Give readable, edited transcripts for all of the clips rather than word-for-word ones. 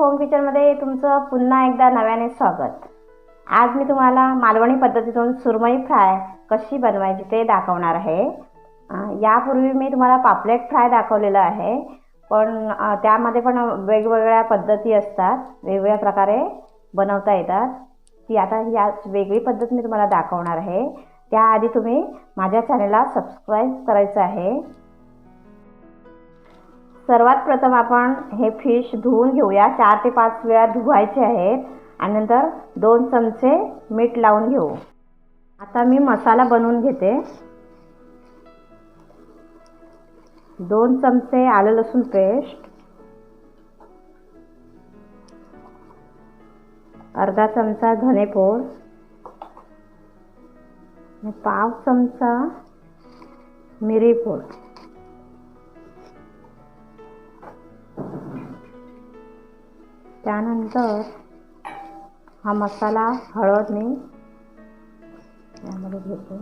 Home किचनमध्ये तुमचं पुन्हा एकदा नव्याने स्वागत। आज मी तुम्हाला मालवणी पद्धतीतून सुरमई फ्राय कशी बनवायची ते दाखवणार आहे। यापूर्वी मी तुम्हाला पापलेट फ्राय दाखवलेलं आहे, पण त्यामध्ये पण वेगवेगळ्या पद्धती असतात, वेगवेगळ्या प्रकारे बनवता येतात। ती आता या वेगळी पद्धत मी तुम्हाला दाखवणार आहे। त्याआधी तुम्ही माझ्या चॅनलला सबस्क्राइब करायचं आहे। सर्वात प्रथम आपण हे फिश धुवून घेऊया। 4 ते 5 वेळा धुवायचे आहेत आणि नंतर 2 चमचे मीठ लावून घेऊ। आता मी मसाला बनवून घेते। 2 चमचे आलं लसूण पेस्ट, अर्धा चमचा धनेपूड, 1/2 चमचा मिरीपूड, त्यानंतर हा मसाला हळद मी यामध्ये घेते।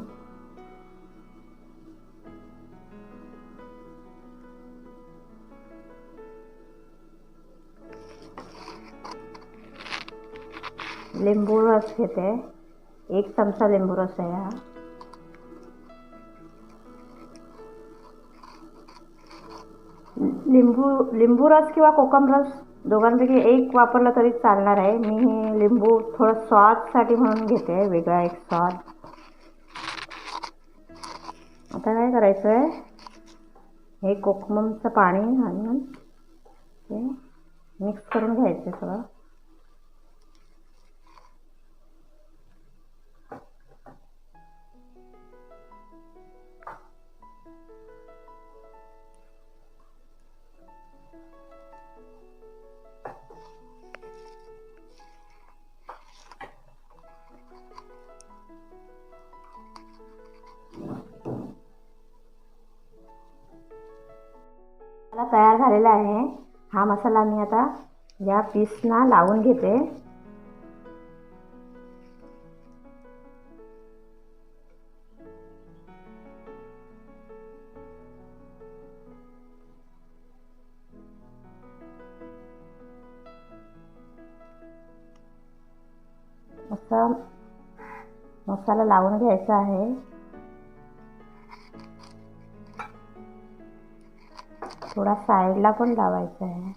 लिंबू रस घेते, 1 चमचा लिंबू रस आहे हा। लिंबू रस किंवा कोकम रस दोघांपैकी एक वापरला तरी चालणार आहे। मी हे लिंबू थोडं स्वादसाठी म्हणून घेते, वेगळा एक स्वाद। आता काय करायचं आहे, हे कोकमचं पाणी घालून ते मिक्स करून घ्यायचं सगळं। तयार झालेला आहे। हा मसाला मी आता या पीसना लावून घेते। असा मसाला लावून घ्यायचा आहे। थोडा साइडला पण लावायचा आहे।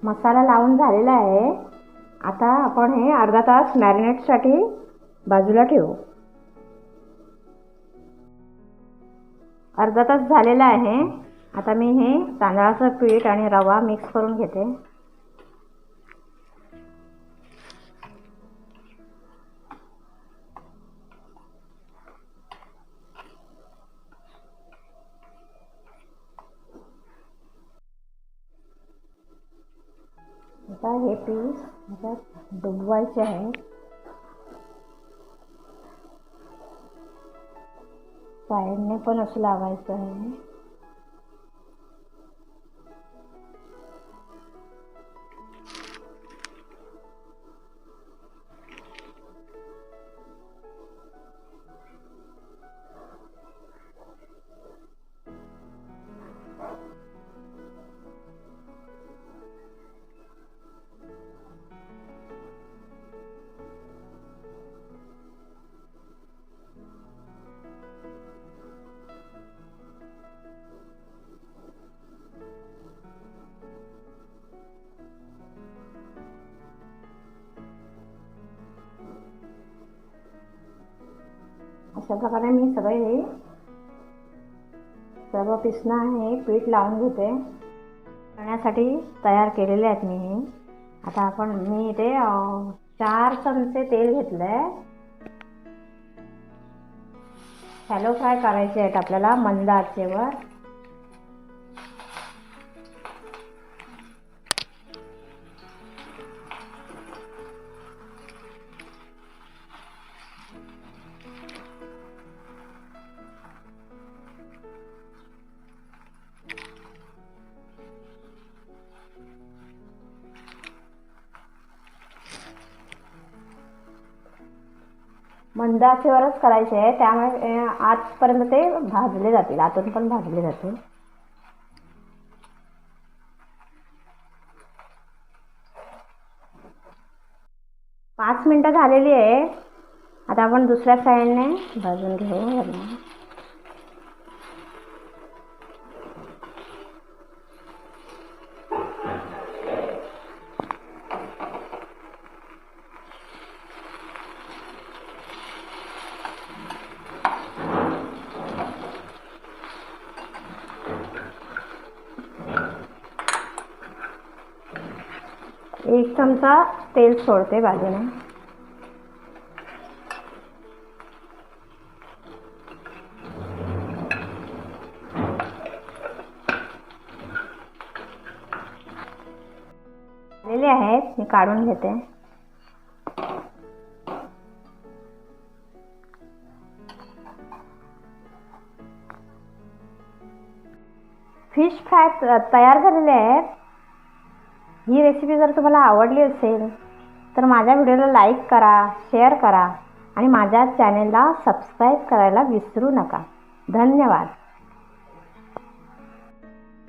मसाला लावून झालेला आहे। आता आपण हे अर्धा तास मॅरिनेटसाठी बाजूला ठेवू। अर्धा तास झालेला आहे। आता मी हे तांदळाचं पीठ आणि रवा मिक्स करून घेते। आता हे पीस ह्याच्यात डुबवायचे आहे। साइडने पण असं लावायचं आहे। अशा प्रकारे मी सगळे सर्व पिसना हे पीठ लावून घेते। करण्यासाठी तयार केलेले आहेत मी हे। आता मी इथे 4 चमचे तेल घेतलंय। शॅलो फ्राय करायचे आहेत आपल्याला मंद आचेवर। मंद आचेवरच करायचे आहे, त्यामुळे आतपर्यंत ते भाजले जातील, आतून पण भाजले जातील. पाच मिनटं झालेली आहे. आता आपण दुसऱ्या साईडने भाजून घेऊ. एक चमचा तेल सोडते बाजूने. झालेले आहेत, मी काढून घेते. फिश फ्राय तयार झालेले आहेत. ही रेसिपी जर तुम्हाला आवडली असेल तर माझ्या व्हिडिओला लाईक करा, शेअर करा आणि माझ्या चॅनेलला सबस्क्राईब करायला विसरू नका. धन्यवाद.